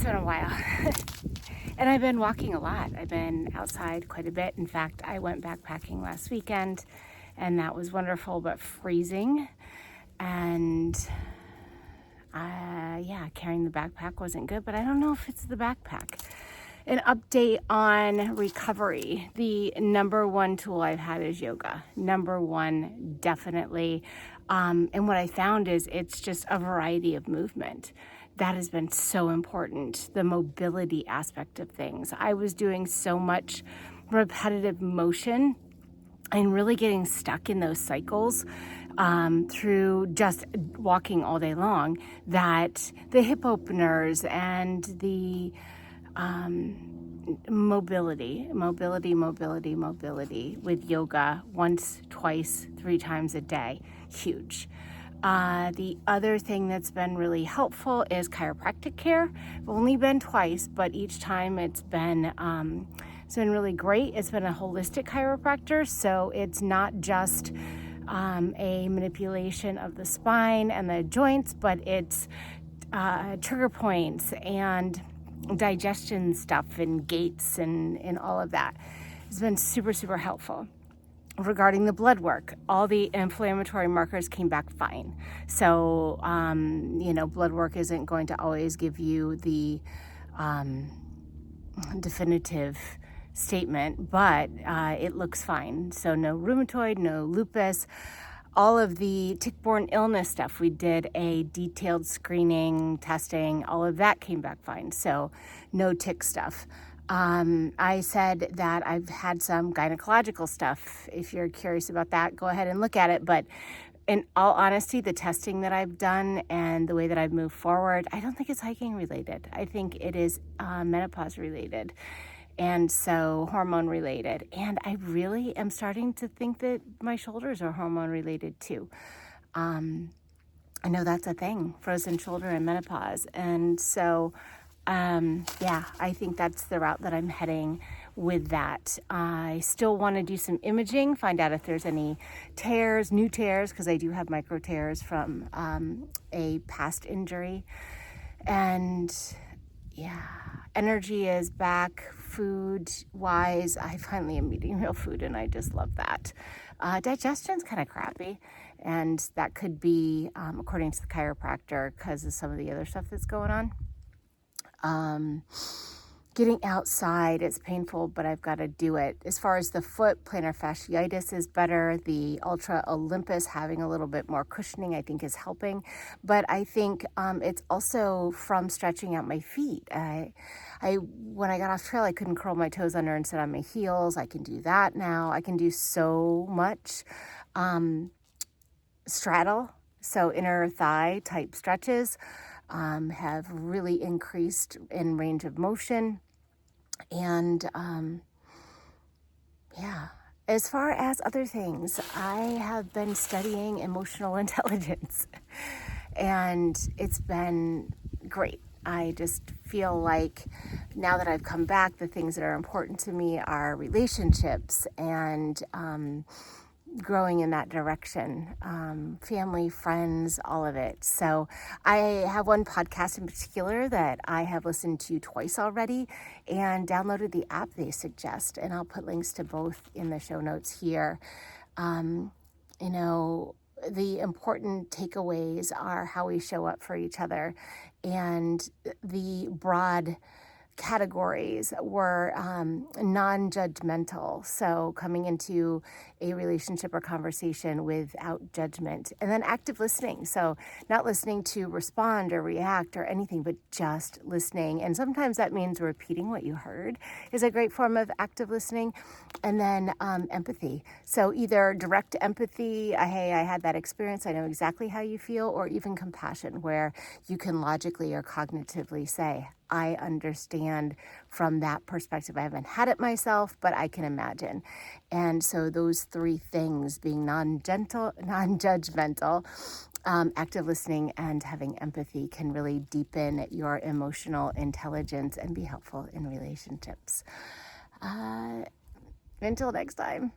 It's been a while. And I've been walking a lot. I've been outside quite a bit. In fact, I went backpacking last weekend, and that was wonderful, but freezing. And carrying the backpack wasn't good, but I don't know if it's the backpack. An update on recovery. The number one tool I've had is yoga. Number one, definitely. And what I found is it's just a variety of movement. That has been so important, the mobility aspect of things. I was doing so much repetitive motion and really getting stuck in those cycles through just walking all day long, that the hip openers and the mobility with yoga once, twice, 3 times a day, huge. The other thing that's been really helpful is chiropractic care. I've only been twice, but each time it's been really great. It's been a holistic chiropractor, so it's not just a manipulation of the spine and the joints, but it's trigger points and digestion stuff and gaits and all of that. It's been super, super helpful. Regarding the blood work, all the inflammatory markers came back fine. So, blood work isn't going to always give you the definitive statement, but it looks fine. So no rheumatoid, no lupus, all of the tick-borne illness stuff. We did a detailed screening, testing, all of that came back fine. So no tick stuff. I said that I've had some gynecological stuff. If you're curious about that, go ahead and look at it. But in all honesty, the testing that I've done and the way that I've moved forward, I don't think it's hiking related. I think it is menopause related. And so hormone related. And I really am starting to think that my shoulders are hormone related too. I know that's a thing, frozen shoulder and menopause. And so I think that's the route that I'm heading with that. I still want to do some imaging, find out if there's any tears, new tears, because I do have micro tears from a past injury. And energy is back. Food wise, I finally am eating real food, and I just love that. Digestion's kind of crappy, and that could be, according to the chiropractor, because of some of the other stuff that's going on. Getting outside, it's painful, but I've got to do it. As far as the foot, plantar fasciitis is better. The Ultra Olympus having a little bit more cushioning, I think, is helping. But I think it's also from stretching out my feet. When I got off trail, I couldn't curl my toes under and sit on my heels. I can do that now. I can do so much. Straddle, so inner thigh type stretches. Have really increased in range of motion. And as far as other things, I have been studying emotional intelligence, and it's been great. I just feel like now that I've come back, the things that are important to me are relationships and growing in that direction, family, friends, all of it. So I have one podcast in particular that I have listened to twice already and downloaded the app they suggest, and I'll put links to both in the show notes here. The important takeaways are how we show up for each other, and the broad categories were non-judgmental. So coming into a relationship or conversation without judgment, and then active listening. So not listening to respond or react or anything, but just listening. And sometimes that means repeating what you heard is a great form of active listening. And then empathy. So either direct empathy, hey, I had that experience, I know exactly how you feel, or even compassion, where you can logically or cognitively say, I understand from that perspective. I haven't had it myself, but I can imagine. And so those 3 things, being non-judgmental, active listening, and having empathy, can really deepen your emotional intelligence and be helpful in relationships. Until next time.